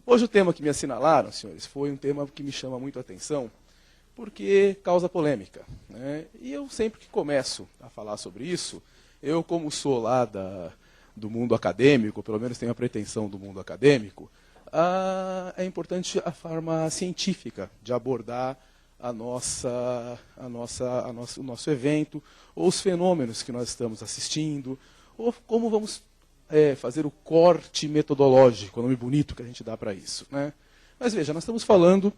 Hoje o tema que me assinalaram, senhores, foi um tema que me chama muito a atenção, porque causa polêmica, né? E eu sempre que começo a falar sobre isso, eu como sou lá do mundo acadêmico, pelo menos tenho a pretensão do mundo acadêmico, é importante a forma científica de abordar o nosso evento, ou os fenômenos que nós estamos assistindo, ou como vamos fazer o corte metodológico, o nome bonito que a gente dá para isso, né? Mas veja, nós estamos falando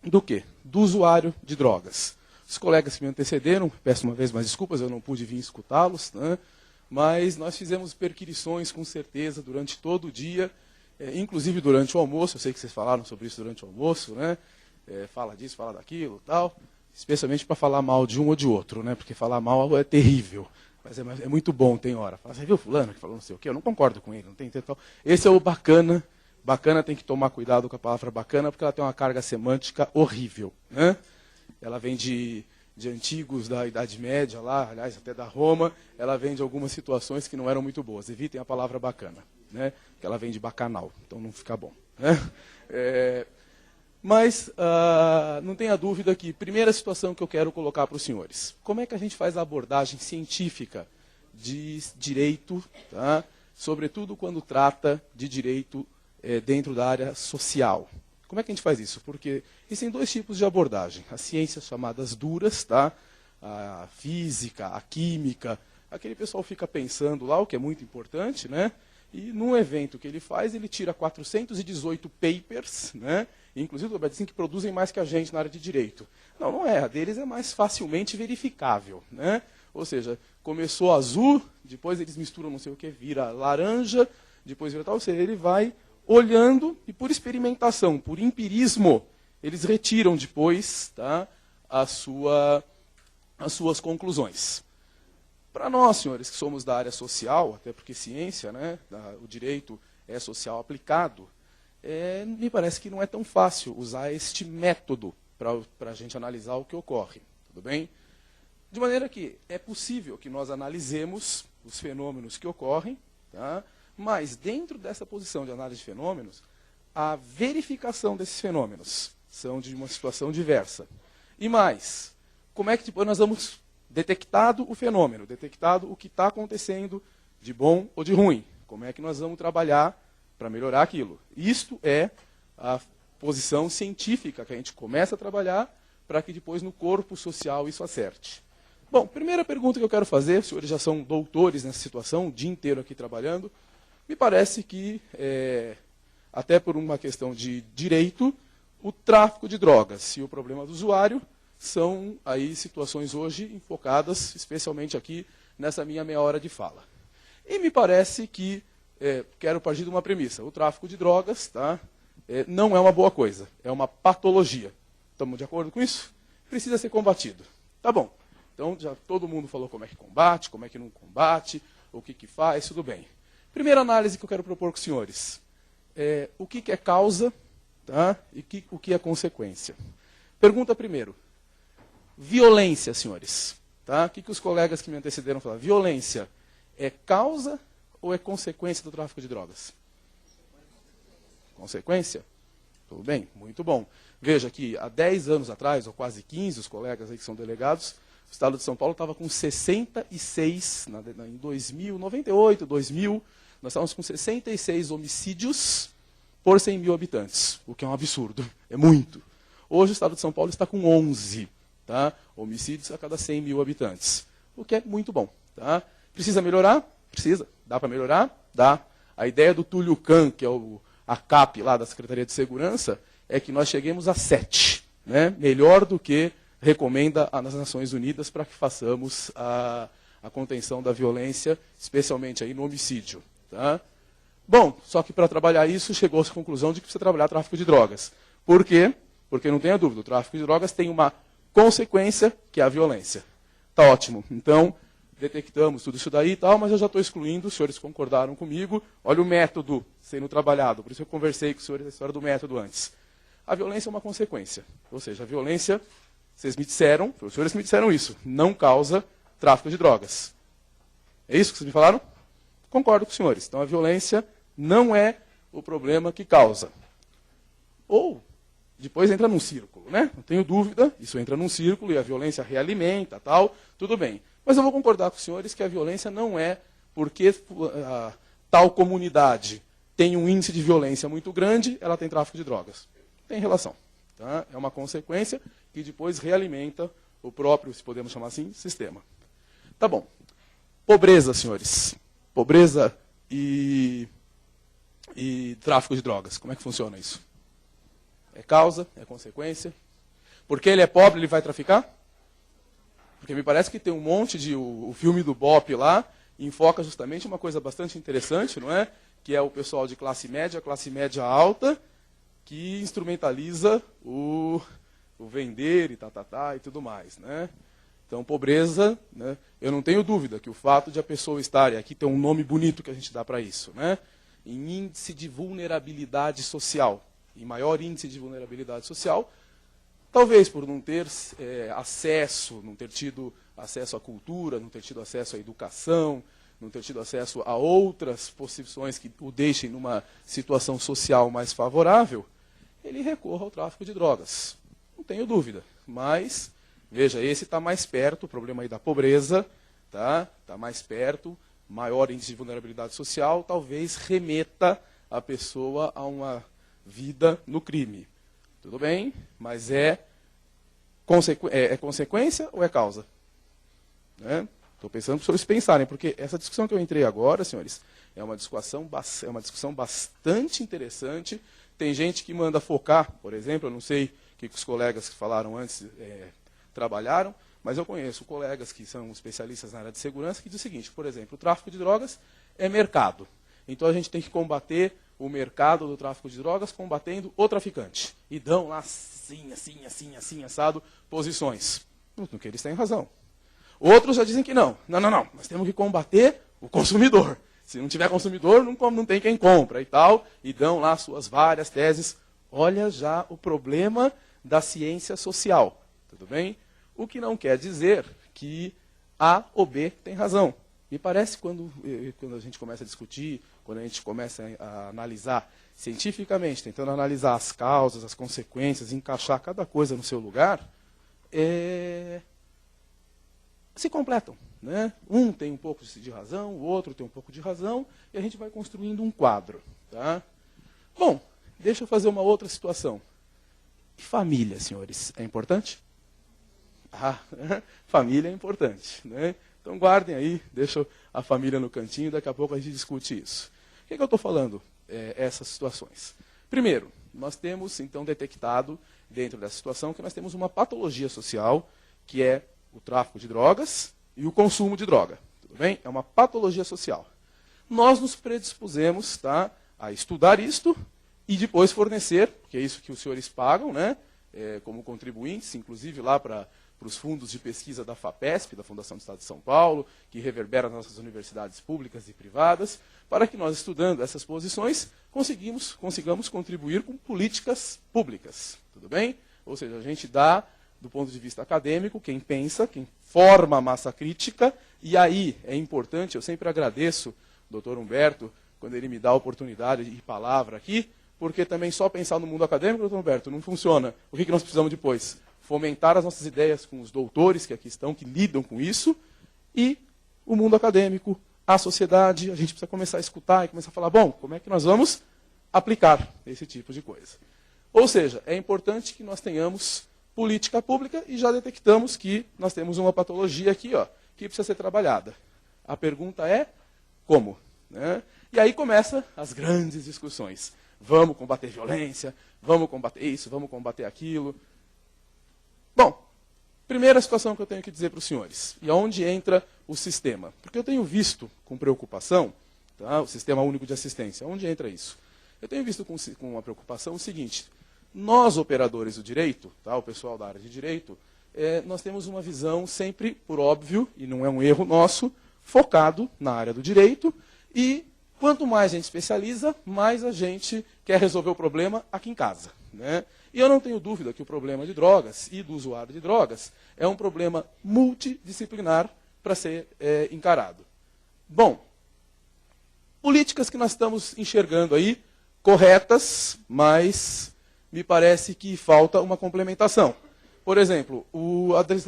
do quê? Do usuário de drogas. Os colegas que me antecederam, peço uma vez mais desculpas, eu não pude vir escutá-los, né? Mas nós fizemos perquisições com certeza durante todo o dia, inclusive durante o almoço, eu sei que vocês falaram sobre isso durante o almoço, né? Fala disso, fala daquilo, tal, especialmente para falar mal de um ou de outro, né? Porque falar mal é terrível. Mas é muito bom, tem hora. Fala, você viu fulano que falou não sei o quê? Eu não concordo com ele, não tem tal. Esse é o bacana. Bacana tem que tomar cuidado com a palavra bacana, porque ela tem uma carga semântica horrível, né? Ela vem de antigos da Idade Média, lá, aliás, até da Roma. Ela vem de algumas situações que não eram muito boas. Evitem a palavra bacana, né? Porque ela vem de bacanal, então não fica bom, né? Mas não tenha dúvida que, primeira situação que eu quero colocar para os senhores, como é que a gente faz a abordagem científica de direito, tá? Sobretudo quando trata de direito dentro da área social? Como é que a gente faz isso? Porque existem dois tipos de abordagem. As ciências chamadas duras, tá? A física, a química, aquele pessoal fica pensando lá, o que é muito importante, né? E num evento que ele faz, ele tira 418 papers, né? Inclusive, Roberto, dizem que produzem mais que a gente na área de direito. Não, não é. A deles é mais facilmente verificável, né? Ou seja, começou azul, depois eles misturam não sei o que, vira laranja, depois vira tal. Ou seja, ele vai olhando e por experimentação, por empirismo, eles retiram depois, tá, as suas conclusões. Para nós, senhores, que somos da área social, até porque ciência, né, o direito é social aplicado, me parece que não é tão fácil usar este método para a gente analisar o que ocorre. Tudo bem? De maneira que é possível que nós analisemos os fenômenos que ocorrem, tá? Mas dentro dessa posição de análise de fenômenos, a verificação desses fenômenos são de uma situação diversa. E mais, como é que depois nós vamos, detectado o fenômeno, detectado o que está acontecendo de bom ou de ruim, como é que nós vamos trabalhar para melhorar aquilo? Isto é a posição científica que a gente começa a trabalhar para que depois no corpo social isso acerte. Bom, primeira pergunta que eu quero fazer, os senhores já são doutores nessa situação, o dia inteiro aqui trabalhando, me parece que, até por uma questão de direito, o tráfico de drogas e o problema do usuário são aí situações hoje enfocadas, especialmente aqui nessa minha meia hora de fala. E me parece que, quero partir de uma premissa, o tráfico de drogas, tá, não é uma boa coisa, é uma patologia. Estamos de acordo com isso? Precisa ser combatido. Tá bom. Então, já todo mundo falou como é que combate, como é que não combate, o que faz, tudo bem. Primeira análise que eu quero propor com os senhores. O que é causa, tá, e o que é consequência. Pergunta primeiro. Violência, senhores. Tá? O que os colegas que me antecederam falaram? Violência é causa ou é consequência do tráfico de drogas? Consequência? Tudo bem? Muito bom. Veja que há 10 anos atrás, ou quase 15, os colegas aí que são delegados, o Estado de São Paulo estava com 66, em 2000, 98, 2000, nós estávamos com 66 homicídios por 100 mil habitantes, o que é um absurdo, é muito. Hoje o Estado de São Paulo está com 11, tá? Homicídios a cada 100 mil habitantes, o que é muito bom. Tá? Precisa melhorar? Precisa. Dá para melhorar? Dá. A ideia do Túlio Kahn, que é a CAP lá da Secretaria de Segurança, é que nós cheguemos a 7, né? Melhor do que recomenda as Nações Unidas para que façamos a contenção da violência, especialmente aí no homicídio. Tá? Bom, só que para trabalhar isso, chegou-se à conclusão de que precisa trabalhar tráfico de drogas. Por quê? Porque não tenha dúvida, o tráfico de drogas tem uma consequência, que é a violência. Tá ótimo. Então, detectamos tudo isso daí e tal, mas eu já estou excluindo, os senhores concordaram comigo. Olha o método sendo trabalhado, por isso eu conversei com os senhores a história do método antes. A violência é uma consequência. Ou seja, a violência, vocês me disseram, os senhores me disseram isso, não causa tráfico de drogas. É isso que vocês me falaram? Concordo com os senhores. Então, a violência não é o problema que causa. Ou depois entra num círculo, né? Não tenho dúvida, isso entra num círculo e a violência realimenta, tal, tudo bem. Mas eu vou concordar com os senhores que a violência não é porque tal comunidade tem um índice de violência muito grande, ela tem tráfico de drogas. Tem relação. Tá? É uma consequência que depois realimenta o próprio, se podemos chamar assim, sistema. Tá bom. Pobreza, senhores. Pobreza e tráfico de drogas. Como é que funciona isso? É causa? É consequência? Porque ele é pobre, ele vai traficar? Porque me parece que tem um monte de... O filme do Bop lá enfoca justamente uma coisa bastante interessante, não é? Que é o pessoal de classe média alta, que instrumentaliza o vender e tudo mais, né? Então, pobreza, né? Eu não tenho dúvida que o fato de a pessoa estar, e aqui tem um nome bonito que a gente dá para isso, né? Em índice de vulnerabilidade social, em maior índice de vulnerabilidade social, talvez por não ter acesso, não ter tido acesso à cultura, não ter tido acesso à educação, não ter tido acesso a outras posições que o deixem numa situação social mais favorável, ele recorra ao tráfico de drogas. Não tenho dúvida, mas, veja, esse está mais perto, o problema aí da pobreza, tá mais perto, maior índice de vulnerabilidade social, talvez remeta a pessoa a uma vida no crime. Tudo bem, mas é consequência ou é causa? Estou pensando para os senhores pensarem, porque essa discussão que eu entrei agora, senhores, é uma discussão bastante interessante. Tem gente que manda focar, por exemplo, eu não sei o que os colegas que falaram antes trabalharam, mas eu conheço colegas que são especialistas na área de segurança que dizem o seguinte, por exemplo, o tráfico de drogas é mercado. Então a gente tem que combater o mercado do tráfico de drogas combatendo o traficante. E dão lá assim, assado, posições. No que eles têm razão. Outros já dizem que não. Não, nós temos que combater o consumidor. Se não tiver consumidor, não tem quem compra e tal. E dão lá suas várias teses. Olha já o problema da ciência social. Tudo bem? O que não quer dizer que A ou B tem razão. Me parece quando a gente começa a discutir, quando a gente começa a analisar cientificamente, tentando analisar as causas, as consequências, encaixar cada coisa no seu lugar, se completam. Né? Um tem um pouco de razão, o outro tem um pouco de razão, e a gente vai construindo um quadro. Tá? Bom, deixa eu fazer uma outra situação. E família, senhores, é importante? Família é importante. Né? Então guardem aí, deixa a família no cantinho, daqui a pouco a gente discute isso. O que eu estou falando? Essas situações. Primeiro, nós temos então detectado, dentro dessa situação, que nós temos uma patologia social, que é o tráfico de drogas e o consumo de droga. Tudo bem? É uma patologia social. Nós nos predispusemos a estudar isto e depois fornecer, que é isso que os senhores pagam, né, como contribuintes, inclusive lá para os fundos de pesquisa da FAPESP, da Fundação do Estado de São Paulo, que reverbera nas nossas universidades públicas e privadas, para que nós, estudando essas posições, consigamos contribuir com políticas públicas. Tudo bem? Ou seja, a gente dá, do ponto de vista acadêmico, quem pensa, quem forma a massa crítica, e aí é importante, eu sempre agradeço o Dr. Humberto, quando ele me dá a oportunidade de palavra aqui, porque também só pensar no mundo acadêmico, Dr. Humberto, não funciona. O que nós precisamos depois? Fomentar as nossas ideias com os doutores que aqui estão, que lidam com isso, e o mundo acadêmico, a sociedade, a gente precisa começar a escutar e começar a falar, bom, como é que nós vamos aplicar esse tipo de coisa? Ou seja, é importante que nós tenhamos política pública e já detectamos que nós temos uma patologia aqui, que precisa ser trabalhada. A pergunta é, como? Né? E aí começam as grandes discussões. Vamos combater violência, vamos combater isso, vamos combater aquilo. Bom, primeira situação que eu tenho que dizer para os senhores, e aonde entra o sistema? Porque eu tenho visto com preocupação, o Sistema Único de Assistência, onde entra isso? Eu tenho visto com uma preocupação o seguinte, nós operadores do direito, o pessoal da área de direito, nós temos uma visão sempre, por óbvio, e não é um erro nosso, focado na área do direito, e quanto mais a gente especializa, mais a gente quer resolver o problema aqui em casa. Né? E eu não tenho dúvida que o problema de drogas e do usuário de drogas é um problema multidisciplinar para ser encarado. Bom, políticas que nós estamos enxergando aí, corretas, mas me parece que falta uma complementação. Por exemplo,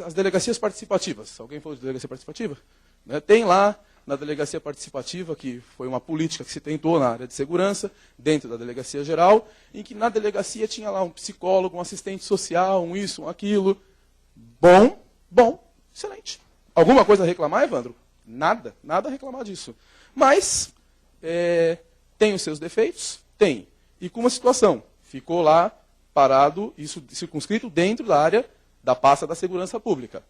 as delegacias participativas. Alguém falou de delegacia participativa? Né? Tem lá na delegacia participativa, que foi uma política que se tentou na área de segurança, dentro da delegacia geral, em que na delegacia tinha lá um psicólogo, um assistente social, um isso, um aquilo. Bom, excelente. Alguma coisa a reclamar, Evandro? Nada a reclamar disso. Mas tem os seus defeitos? Tem. E com uma situação, ficou lá parado, isso circunscrito dentro da área da pasta da segurança pública.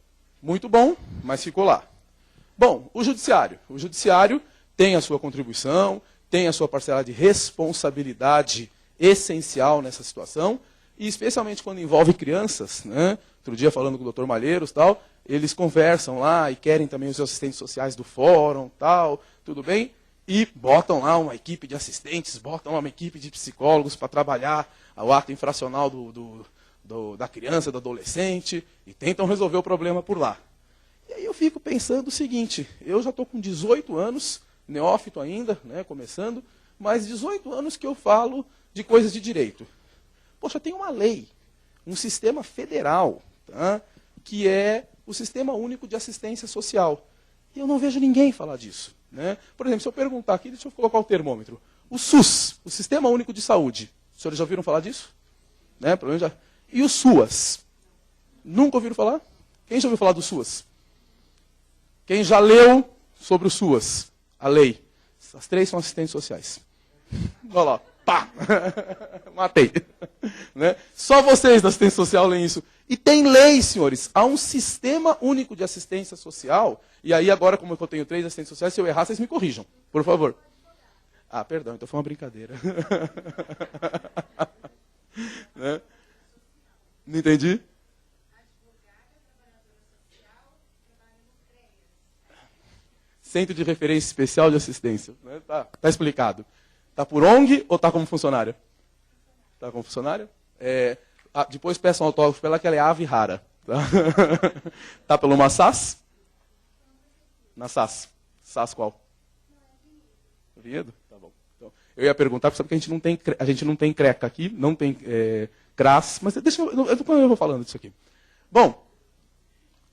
Muito bom, mas ficou lá. Bom, o judiciário. O judiciário tem a sua contribuição, tem a sua parcela de responsabilidade essencial nessa situação, e especialmente quando envolve crianças, né? Outro dia falando com o Dr. Malheiros, tal, eles conversam lá e querem também os assistentes sociais do fórum, tal, tudo bem? E botam lá uma equipe de assistentes, botam lá uma equipe de psicólogos para trabalhar o ato infracional da criança, do adolescente, e tentam resolver o problema por lá. E aí eu fico pensando o seguinte, eu já estou com 18 anos, neófito ainda, né, começando, mas 18 anos que eu falo de coisas de direito. Poxa, tem uma lei, um sistema federal, tá, que é o Sistema Único de Assistência Social. E eu não vejo ninguém falar disso. Né? Por exemplo, se eu perguntar aqui, deixa eu colocar o termômetro. O SUS, o Sistema Único de Saúde. Os senhores já ouviram falar disso? Né? E o SUAS? Nunca ouviram falar? Quem já ouviu falar do SUAS? Quem já leu sobre o SUAS? A lei. As três são assistentes sociais. Olha lá. Pá! Matei. Né? Só vocês da assistência social leem isso. E tem lei, senhores. Há um Sistema Único de Assistência Social. E aí agora, como eu tenho 3 assistentes sociais, se eu errar, vocês me corrijam. Por favor. Ah, perdão, então foi uma brincadeira. Né? Não entendi? Centro de Referência Especial de Assistência. Né? Tá explicado. Está por ONG ou está como funcionária? Está como funcionária? Depois peça um autógrafo pela que ela é ave rara. Tá pelo uma SAS? Na SAS. SAS qual? Vinhedo? Tá bom. Então, eu ia perguntar, porque sabe que a gente não tem CRECA aqui, não tem CRAS, mas deixa eu vou falando disso aqui. Bom,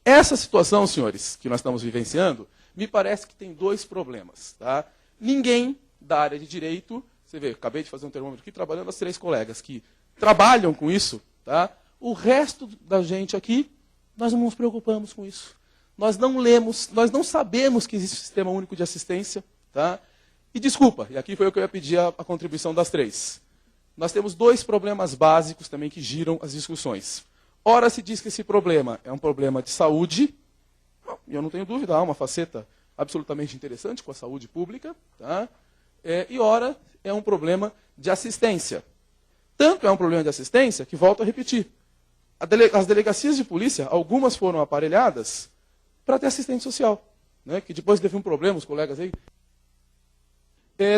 essa situação, senhores, que nós estamos vivenciando, me parece que tem 2 problemas. Tá? Ninguém da área de direito, você vê, acabei de fazer um termômetro aqui, trabalhando as 3 colegas que trabalham com isso, tá? O resto da gente aqui, nós não nos preocupamos com isso. Nós não lemos, nós não sabemos que existe um Sistema Único de Assistência, tá? E desculpa, e aqui foi o que eu ia pedir a contribuição das 3. Nós temos 2 problemas básicos também que giram as discussões. Ora se diz que esse problema é um problema de saúde, e eu não tenho dúvida, há uma faceta absolutamente interessante com a saúde pública, tá? E ora é um problema de assistência. Tanto é um problema de assistência que, volto a repetir, as delegacias de polícia, algumas foram aparelhadas para ter assistente social. Né? Que depois teve um problema, os colegas aí.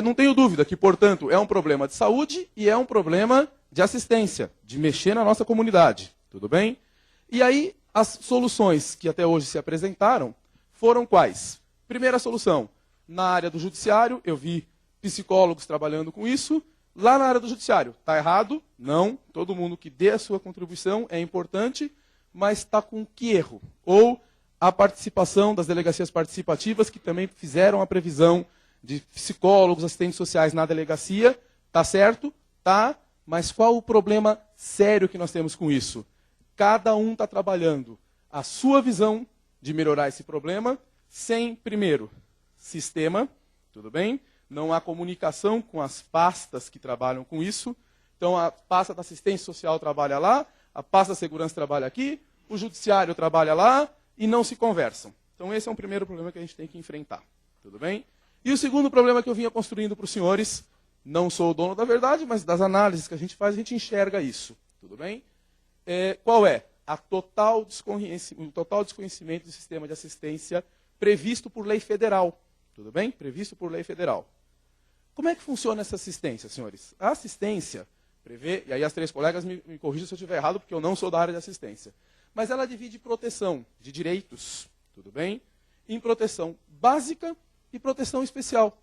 Não tenho dúvida que, portanto, é um problema de saúde e é um problema de assistência, de mexer na nossa comunidade. Tudo bem? E aí, as soluções que até hoje se apresentaram foram quais? Primeira solução, na área do judiciário, eu vi psicólogos trabalhando com isso. Lá na área do judiciário, está errado? Não. Todo mundo que dê a sua contribuição é importante, mas está com que erro? Ou a participação das delegacias participativas, que também fizeram a previsão de psicólogos, assistentes sociais na delegacia. Está certo? Tá. Mas qual o problema sério que nós temos com isso? Cada um está trabalhando a sua visão de melhorar esse problema, sem, primeiro, sistema, tudo bem? Não há comunicação com as pastas que trabalham com isso. Então, a pasta da assistência social trabalha lá, a pasta da segurança trabalha aqui, o judiciário trabalha lá e não se conversam. Então, esse é um primeiro problema que a gente tem que enfrentar. Tudo bem? E o segundo problema que eu vinha construindo para os senhores, não sou o dono da verdade, mas das análises que a gente faz, a gente enxerga isso. Tudo bem? Qual é? O total desconhecimento do sistema de assistência previsto por lei federal. Tudo bem? Previsto por lei federal. Como é que funciona essa assistência, senhores? A assistência prevê, e aí as 3 colegas me corrijam se eu estiver errado, porque eu não sou da área de assistência. Mas ela divide proteção de direitos, tudo bem? Em proteção básica e proteção especial.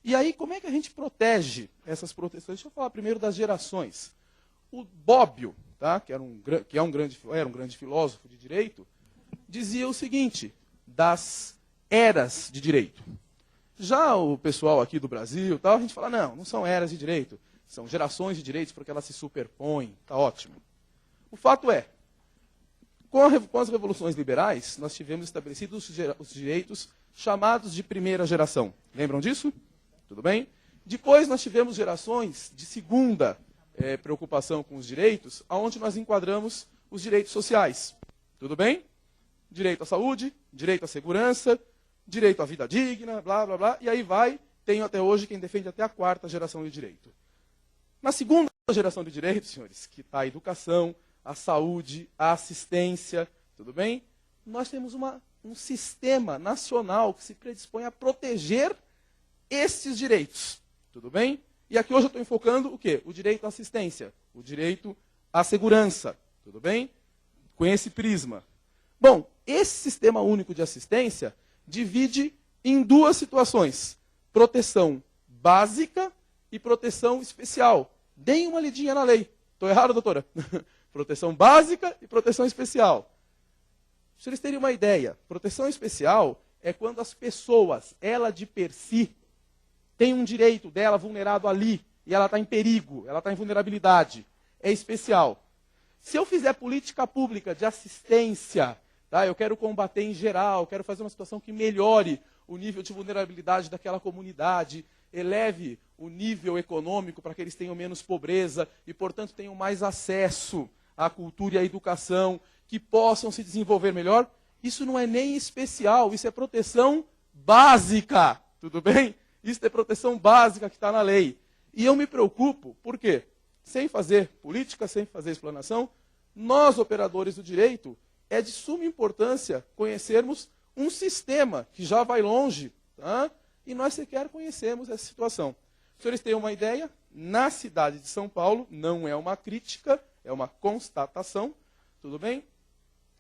E aí, como é que a gente protege essas proteções? Deixa eu falar primeiro das gerações. O Bobbio, tá? que era um grande filósofo de direito, dizia o seguinte, das eras de direito. Já o pessoal aqui do Brasil, tal, a gente fala, não são eras de direito, são gerações de direitos porque elas se superpõem, tá ótimo. O fato é, com as revoluções liberais, nós tivemos estabelecidos os direitos chamados de primeira geração. Lembram disso? Tudo bem? Depois nós tivemos gerações de segunda preocupação com os direitos, onde nós enquadramos os direitos sociais. Tudo bem? Direito à saúde, direito à segurança, direito à vida digna, blá, blá, blá. E aí vai, tenho até hoje quem defende até a quarta geração de direito. Na segunda geração de direito, senhores, que está a educação, a saúde, a assistência, tudo bem? Nós temos um sistema nacional que se predispõe a proteger esses direitos, tudo bem? E aqui hoje eu estou enfocando o quê? O direito à assistência, o direito à segurança, tudo bem? Com esse prisma. Bom, esse sistema único de assistência divide em duas situações, proteção básica e proteção especial. Deem uma lidinha na lei. Estou errado, doutora? Proteção básica e proteção especial. Para vocês terem uma ideia, proteção especial é quando as pessoas, ela de per si, tem um direito dela vulnerado ali, e ela está em perigo, ela está em vulnerabilidade. É especial. Se eu fizer política pública de assistência, tá, eu quero combater em geral, quero fazer uma situação que melhore o nível de vulnerabilidade daquela comunidade, eleve o nível econômico para que eles tenham menos pobreza e, portanto, tenham mais acesso à cultura e à educação, que possam se desenvolver melhor, isso não é nem especial, isso é proteção básica, tudo bem? Isso é proteção básica que está na lei. E eu me preocupo, por quê? Sem fazer política, sem fazer explanação, nós, operadores do direito, é de suma importância conhecermos um sistema que já vai longe, tá? E nós sequer conhecemos essa situação. Os senhores têm uma ideia? Na cidade de São Paulo, não é uma crítica, é uma constatação, tudo bem?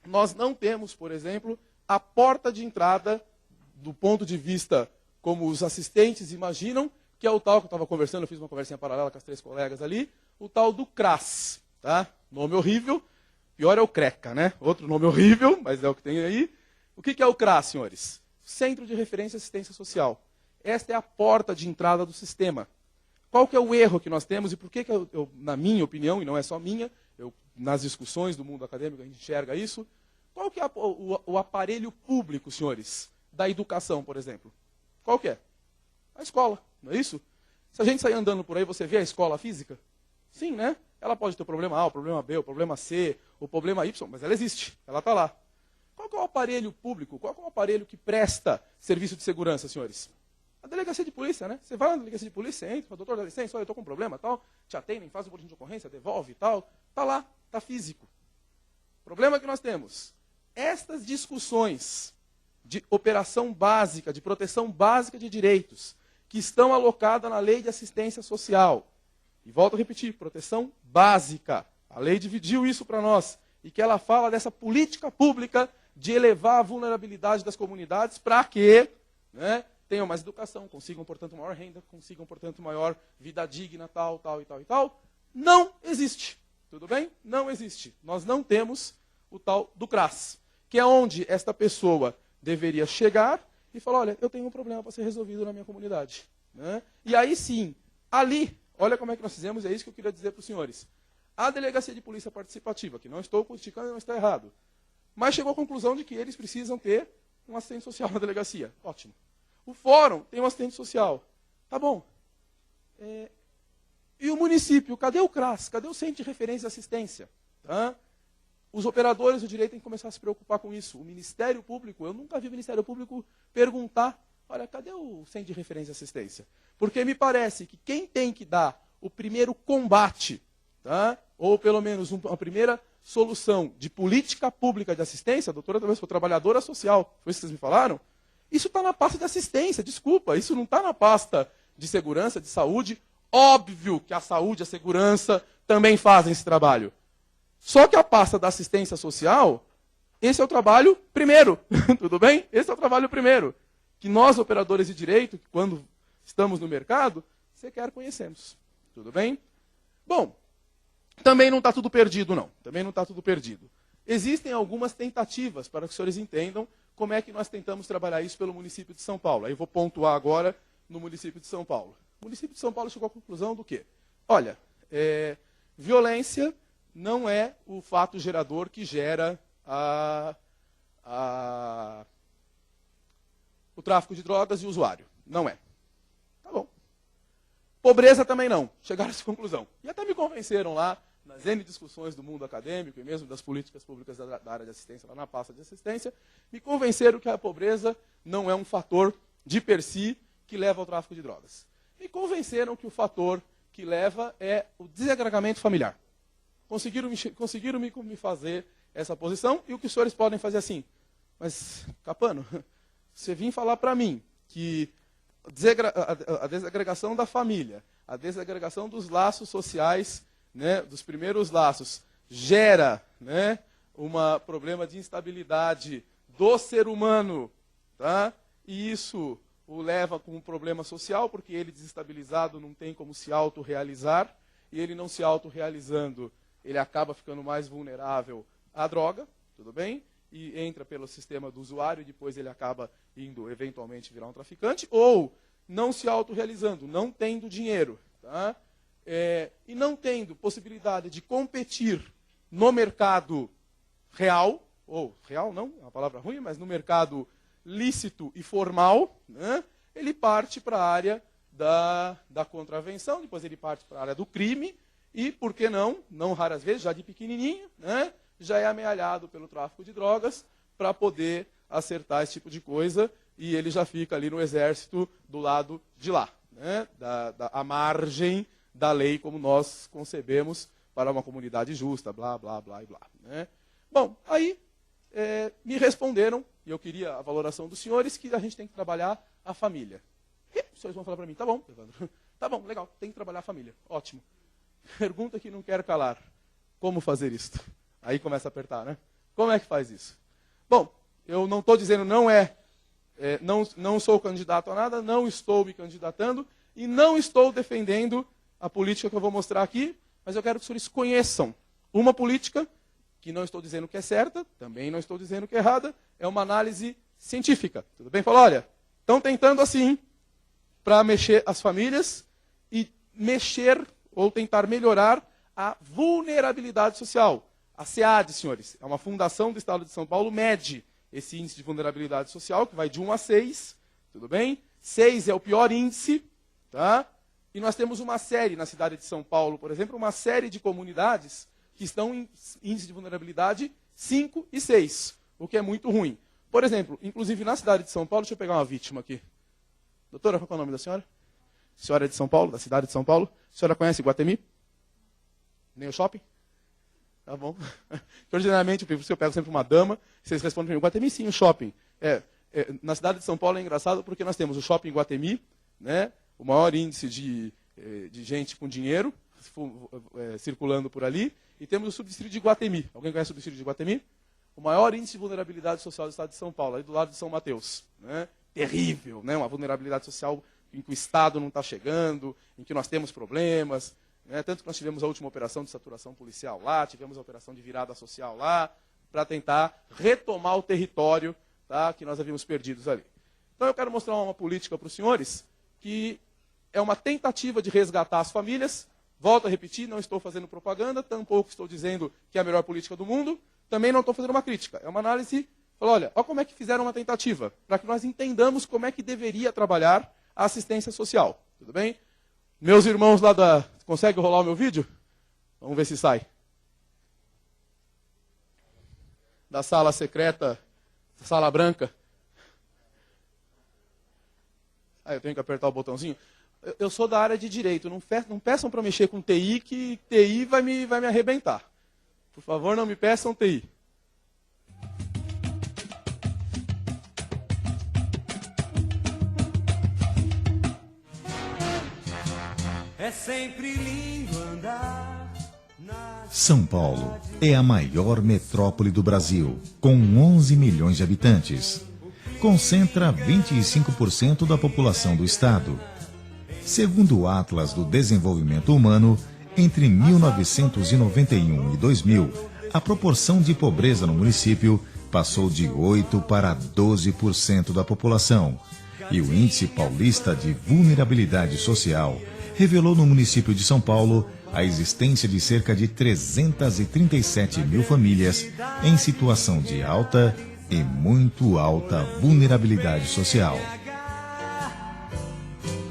Nós não temos, por exemplo, a porta de entrada, do ponto de vista como os assistentes imaginam, que é o tal que eu estava conversando, eu fiz uma conversinha paralela com as 3 colegas ali, o tal do CRAS, tá? Nome horrível, pior é o CRECA, né? Outro nome horrível, mas é o que tem aí. O que é o CRAS, senhores? Centro de Referência e Assistência Social. Esta é a porta de entrada do sistema. Qual que é o erro que nós temos e por que eu, na minha opinião, e não é só minha, nas discussões do mundo acadêmico a gente enxerga isso, qual que é o aparelho público, senhores, da educação, por exemplo? Qual que é? A escola, não é isso? Se a gente sair andando por aí, você vê a escola física? Sim, né? Ela pode ter o problema A, o problema B, o problema C, o problema Y, mas ela existe, ela está lá. Qual que é o aparelho público? Qual que é o aparelho que presta serviço de segurança, senhores? A delegacia de polícia, né? Você vai na delegacia de polícia, entra, doutor, dá licença, olha, eu estou com um problema, tal, te atendem, faz o boletim de ocorrência, devolve e tal. Está lá, está físico. O problema que nós temos, estas discussões de operação básica, de proteção básica de direitos, que estão alocadas na Lei de Assistência Social. E volto a repetir, proteção básica. A lei dividiu isso para nós. E que ela fala dessa política pública de elevar a vulnerabilidade das comunidades para que, né, tenham mais educação, consigam, portanto, maior renda, consigam, portanto, maior vida digna, tal, tal e tal e tal. Não existe. Tudo bem? Não existe. Nós não temos o tal do CRAS, que é onde esta pessoa deveria chegar e falar, olha, eu tenho um problema para ser resolvido na minha comunidade. Né? E aí sim, ali, olha como é que nós fizemos, é isso que eu queria dizer para os senhores. A Delegacia de Polícia Participativa, que não estou criticando e não está errado, mas chegou à conclusão de que eles precisam ter um assistente social na delegacia. Ótimo. O fórum tem um assistente social. Tá bom. E o município, cadê o CRAS? Cadê o Centro de Referência e Assistência? Tá? Os operadores do direito têm que começar a se preocupar com isso. O Ministério Público, eu nunca vi o Ministério Público perguntar, olha, cadê o Centro de Referência e Assistência? Porque me parece que quem tem que dar o primeiro combate, tá? Ou pelo menos uma primeira solução de política pública de assistência, a doutora também foi trabalhadora social, foi isso que vocês me falaram? Isso está na pasta de assistência, desculpa, isso não está na pasta de segurança, de saúde. Óbvio que a saúde e a segurança também fazem esse trabalho. Só que a pasta da assistência social, esse é o trabalho primeiro, tudo bem? Esse é o trabalho primeiro, que nós, operadores de direito, quando estamos no mercado, sequer conhecemos, tudo bem? Bom, Também não está tudo perdido, não. Também não está tudo perdido. Existem algumas tentativas para que os senhores entendam como é que nós tentamos trabalhar isso pelo município de São Paulo. Aí eu vou pontuar agora no município de São Paulo. O município de São Paulo chegou à conclusão do quê? Olha, violência não é o fato gerador que gera o tráfico de drogas e o usuário. Não é. Tá bom. Pobreza também não. Chegaram a essa conclusão. E até me convenceram lá, nas N discussões do mundo acadêmico e mesmo das políticas públicas da área de assistência, lá na pasta de assistência, me convenceram que a pobreza não é um fator de per si que leva ao tráfico de drogas. Me convenceram que o fator que leva é o desagregamento familiar. Conseguiram me fazer essa posição, e o que os senhores podem fazer assim? Mas, Capano, você vir falar para mim que a desagregação da família, a desagregação dos laços sociais, né, dos primeiros laços, gera, né, um problema de instabilidade do ser humano, tá? E isso o leva com um problema social, porque ele desestabilizado não tem como se autorrealizar, e ele não se autorrealizando, ele acaba ficando mais vulnerável à droga, tudo bem? E entra pelo sistema do usuário, e depois ele acaba indo, eventualmente, virar um traficante, ou não se autorrealizando, não tendo dinheiro, tá? E não tendo possibilidade de competir no mercado real, ou real não, é uma palavra ruim, mas no mercado lícito e formal, né, ele parte para a área da contravenção, depois ele parte para a área do crime, e, por que não raras vezes, já de pequenininho, né, já é amealhado pelo tráfico de drogas para poder acertar esse tipo de coisa, e ele já fica ali no exército do lado de lá, né, à margem da lei como nós concebemos para uma comunidade justa, blá, blá, blá e blá. Né? Bom, aí me responderam, e eu queria a valoração dos senhores, que a gente tem que trabalhar a família. E os senhores vão falar para mim, tá bom, Evandro, tá bom, legal, tem que trabalhar a família, ótimo. Pergunta que não quero calar, como fazer isso? Aí começa a apertar, né? Como é que faz isso? Bom, eu não estou dizendo não sou candidato a nada, não estou me candidatando e não estou defendendo a política que eu vou mostrar aqui, mas eu quero que os senhores conheçam uma política que não estou dizendo que é certa, também não estou dizendo que é errada, é uma análise científica. Tudo bem? Fala, olha, estão tentando assim para mexer as famílias e mexer ou tentar melhorar a vulnerabilidade social. A SEAD, senhores, é uma fundação do Estado de São Paulo, mede esse índice de vulnerabilidade social, que vai de 1 a 6, tudo bem? 6 é o pior índice, tá? E nós temos uma série, na cidade de São Paulo, por exemplo, uma série de comunidades que estão em índice de vulnerabilidade 5 e 6, o que é muito ruim. Por exemplo, inclusive na cidade de São Paulo, deixa eu pegar uma vítima aqui. Doutora, qual é o nome da senhora? A senhora é de São Paulo, da cidade de São Paulo? A senhora conhece Iguatemi? Nem o shopping? Tá bom. Ordinariamente, eu pego sempre uma dama, vocês respondem para mim, Iguatemi sim, o shopping. Na cidade de São Paulo é engraçado porque nós temos o shopping Iguatemi, né, o maior índice de gente com dinheiro circulando por ali, e temos o subdistrito de Iguatemi. Alguém conhece o subdistrito de Iguatemi? O maior índice de vulnerabilidade social do estado de São Paulo, aí do lado de São Mateus. Né? Terrível, né? Uma vulnerabilidade social em que o Estado não está chegando, em que nós temos problemas. Tanto que nós tivemos a última operação de saturação policial lá, tivemos a operação de virada social lá, para tentar retomar o território, tá, que nós havíamos perdido ali. Então eu quero mostrar uma política para os senhores, que é uma tentativa de resgatar as famílias. Volto a repetir, não estou fazendo propaganda, tampouco estou dizendo que é a melhor política do mundo, também não estou fazendo uma crítica. É uma análise, olha como é que fizeram uma tentativa, para que nós entendamos como é que deveria trabalhar a assistência social. Tudo bem? Meus irmãos lá Consegue rolar o meu vídeo? Vamos ver se sai. Da sala secreta, sala branca. Eu tenho que apertar o botãozinho. Eu sou da área de direito, não peçam para mexer com TI, que TI vai me arrebentar. Por favor, não me peçam TI. É sempre lindo andar na... São Paulo é a maior metrópole do Brasil, com 11 milhões de habitantes. Concentra 25% da população do estado. Segundo o Atlas do Desenvolvimento Humano, Entre 1991 e 2000, a proporção de pobreza no município passou de 8% para 12% da população. E o Índice Paulista de Vulnerabilidade Social revelou no município de São Paulo a existência de cerca de 337 mil famílias em situação de alta e muito alta vulnerabilidade social.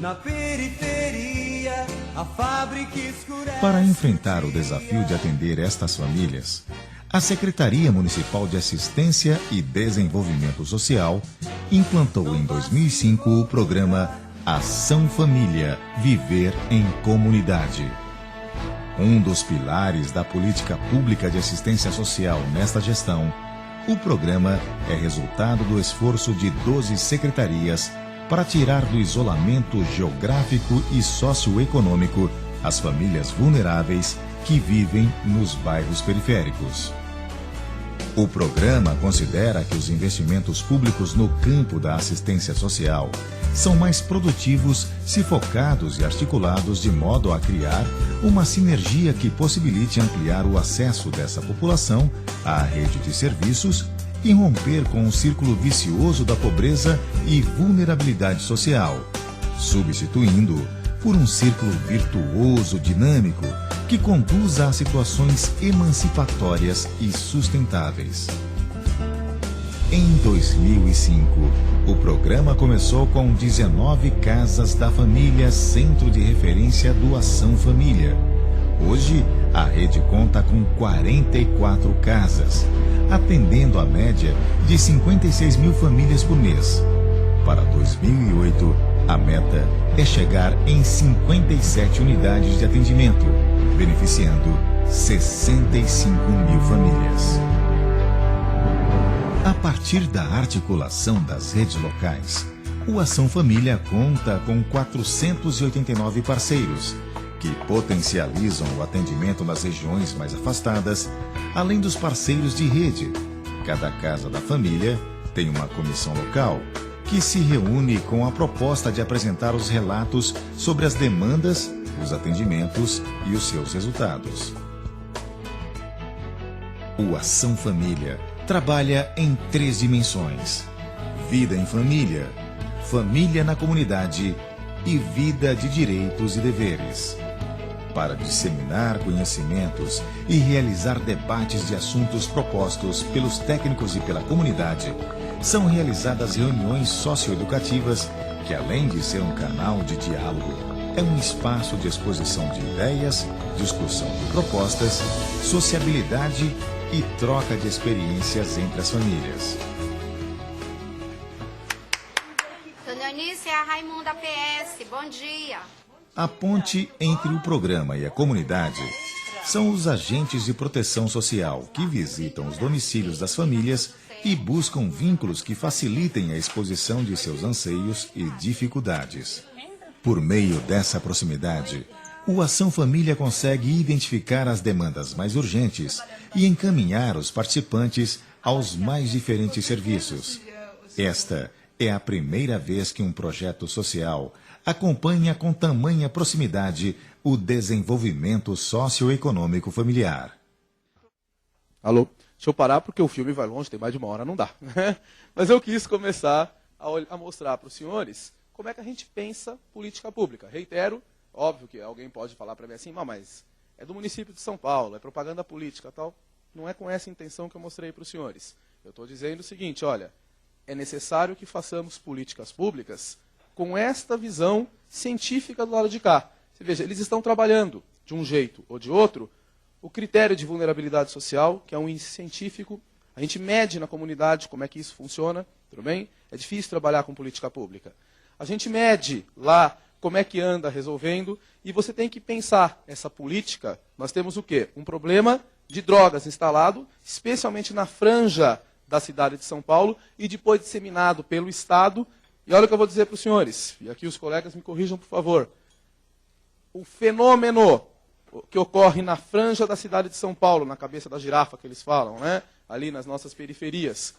Na periferia, a fábrica escurece. Para enfrentar o desafio de atender estas famílias, a Secretaria Municipal de Assistência e Desenvolvimento Social implantou em 2005 o programa Ação Família – Viver em Comunidade. Um dos pilares da política pública de assistência social nesta gestão, o programa é resultado do esforço de 12 secretarias para tirar do isolamento geográfico e socioeconômico as famílias vulneráveis que vivem nos bairros periféricos. O programa considera que os investimentos públicos no campo da assistência social são mais produtivos se focados e articulados de modo a criar uma sinergia que possibilite ampliar o acesso dessa população à rede de serviços e romper com o círculo vicioso da pobreza e vulnerabilidade social, substituindo por um círculo virtuoso dinâmico que conduza a situações emancipatórias e sustentáveis. Em 2005, o programa começou com 19 Casas da Família Centro de Referência do Ação Família. Hoje, a rede conta com 44 casas, atendendo a média de 56 mil famílias por mês. Para 2008, a meta é chegar em 57 unidades de atendimento, beneficiando 65 mil famílias. A partir da articulação das redes locais, o Ação Família conta com 489 parceiros, que potencializam o atendimento nas regiões mais afastadas, além dos parceiros de rede. Cada Casa da Família tem uma comissão local, que se reúne com a proposta de apresentar os relatos sobre as demandas, os atendimentos e os seus resultados. O Ação Família trabalha em 3 dimensões: vida em família, família na comunidade e vida de direitos e deveres. Para disseminar conhecimentos e realizar debates de assuntos propostos pelos técnicos e pela comunidade, são realizadas reuniões socioeducativas que, além de ser um canal de diálogo, é um espaço de exposição de ideias, discussão de propostas, sociabilidade e troca de experiências entre as famílias. Dona Eunice, é a Raimunda PS. Bom dia. A ponte entre o programa e a comunidade são os agentes de proteção social que visitam os domicílios das famílias e buscam vínculos que facilitem a exposição de seus anseios e dificuldades. Por meio dessa proximidade, o Ação Família consegue identificar as demandas mais urgentes e encaminhar os participantes aos mais diferentes serviços. Esta é a primeira vez que um projeto social acompanha com tamanha proximidade o desenvolvimento socioeconômico familiar. Alô? Deixa eu parar porque o filme vai longe, tem mais de 1 hora, não dá. Mas eu quis começar a mostrar para os senhores como é que a gente pensa política pública. Reitero, óbvio que alguém pode falar para mim assim, mas é do município de São Paulo, é propaganda política e tal. Não é com essa intenção que eu mostrei para os senhores. Eu estou dizendo o seguinte, olha, é necessário que façamos políticas públicas com esta visão científica do lado de cá. Você veja, eles estão trabalhando de um jeito ou de outro o critério de vulnerabilidade social, que é um índice científico. A gente mede na comunidade como é que isso funciona, tudo bem? É difícil trabalhar com política pública. A gente mede lá como é que anda resolvendo, e você tem que pensar essa política. Nós temos o quê? Um problema de drogas instalado, especialmente na franja da cidade de São Paulo, e depois disseminado pelo Estado. E olha o que eu vou dizer para os senhores, e aqui os colegas me corrijam, por favor. O fenômeno que ocorre na franja da cidade de São Paulo, na cabeça da girafa que eles falam, né? Ali nas nossas periferias,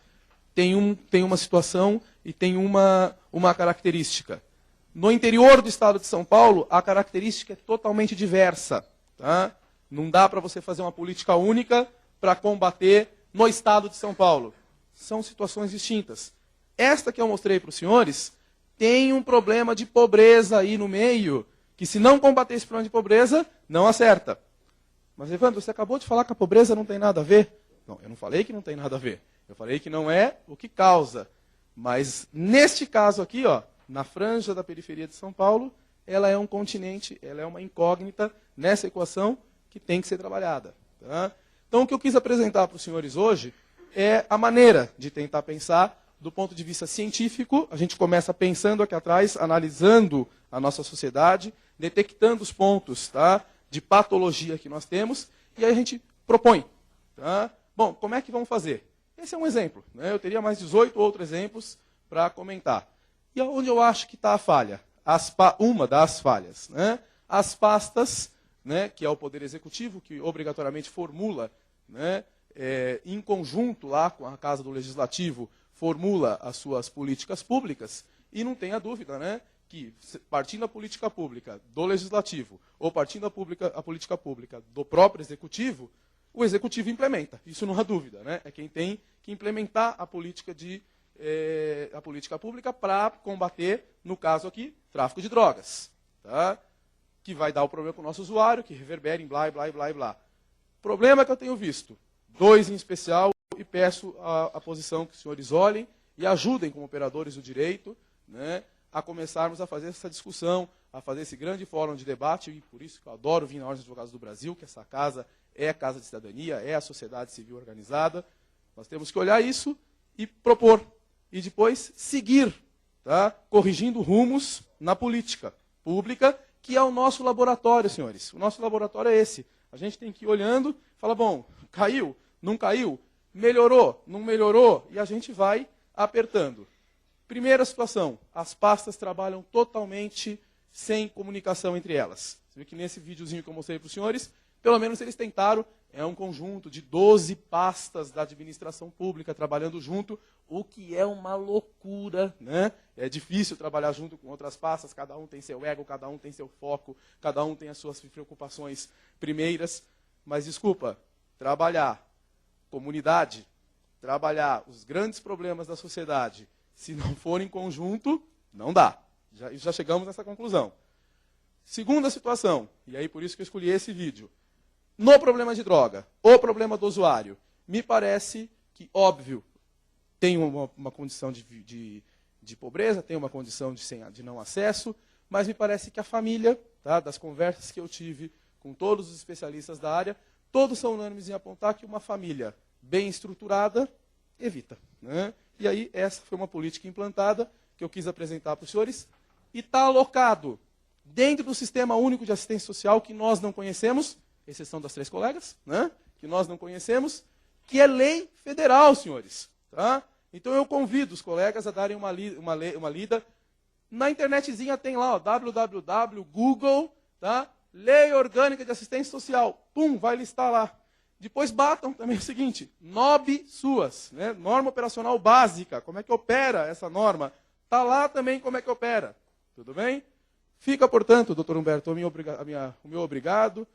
tem uma situação e tem uma característica. No interior do estado de São Paulo, a característica é totalmente diversa. Tá? Não dá para você fazer uma política única para combater no estado de São Paulo. São situações distintas. Esta que eu mostrei para os senhores tem um problema de pobreza aí no meio, que se não combater esse problema de pobreza, não acerta. Mas, Evandro, você acabou de falar que a pobreza não tem nada a ver. Não, eu não falei que não tem nada a ver. Eu falei que não é o que causa. Mas, neste caso aqui, ó, na franja da periferia de São Paulo, ela é um continente, ela é uma incógnita nessa equação que tem que ser trabalhada. Tá? Então, o que eu quis apresentar para os senhores hoje é a maneira de tentar pensar do ponto de vista científico. A gente começa pensando aqui atrás, analisando a nossa sociedade, detectando os pontos, tá, de patologia que nós temos, e aí a gente propõe. Tá? Bom, como é que vamos fazer? Esse é um exemplo. Né? Eu teria mais 18 outros exemplos para comentar. E onde eu acho que está a falha? Uma das falhas. Né? As pastas, né, que é o Poder Executivo, que obrigatoriamente formula, né, em conjunto lá com a Casa do Legislativo, formula as suas políticas públicas, e não tenha dúvida, né, que partindo da política pública do Legislativo, ou partindo da política pública do próprio Executivo, o Executivo implementa. Isso não há dúvida. Né? É quem tem que implementar a política pública para combater, no caso aqui, tráfico de drogas. Tá? Que vai dar o problema para o nosso usuário, que reverbera em blá, e blá, e blá, e blá. Problema que eu tenho visto, dois em especial, e peço a posição que os senhores olhem e ajudem como operadores do direito, né, a começarmos a fazer essa discussão, a fazer esse grande fórum de debate, e por isso que eu adoro vir na Ordem dos Advogados do Brasil, que essa casa é a Casa de Cidadania, é a sociedade civil organizada. Nós temos que olhar isso e propor, e depois seguir, tá, corrigindo rumos na política pública, que é o nosso laboratório, senhores. O nosso laboratório é esse. A gente tem que ir olhando, falar, bom, caiu, não caiu, melhorou, não melhorou, e a gente vai apertando. Primeira situação, as pastas trabalham totalmente sem comunicação entre elas. Você vê que nesse videozinho que eu mostrei para os senhores, pelo menos eles tentaram, é um conjunto de 12 pastas da administração pública trabalhando junto, o que é uma loucura. Né? É difícil trabalhar junto com outras pastas, cada um tem seu ego, cada um tem seu foco, cada um tem as suas preocupações primeiras. Mas, desculpa, trabalhar comunidade, trabalhar os grandes problemas da sociedade, se não for em conjunto, não dá. Já chegamos nessa conclusão. Segunda situação, e aí por isso que eu escolhi esse vídeo. No problema de droga, o problema do usuário, me parece que, óbvio, tem uma condição de pobreza, tem uma condição de não acesso, mas me parece que a família, tá, das conversas que eu tive com todos os especialistas da área, todos são unânimes em apontar que uma família bem estruturada evita. Né? E aí, essa foi uma política implantada que eu quis apresentar para os senhores e está alocado dentro do Sistema Único de Assistência Social que nós não conhecemos, exceção das 3 colegas, né? Que nós não conhecemos, que é lei federal, senhores. Tá? Então, eu convido os colegas a darem uma lida. Na internetzinha tem lá, ó, www, Google, tá? Lei Orgânica de Assistência Social. Pum, vai listar lá. Depois batam também o seguinte, NOB SUAS, né? Norma Operacional Básica, como é que opera essa norma? Está lá também como é que opera. Tudo bem? Fica, portanto, doutor Humberto, o meu obrigado.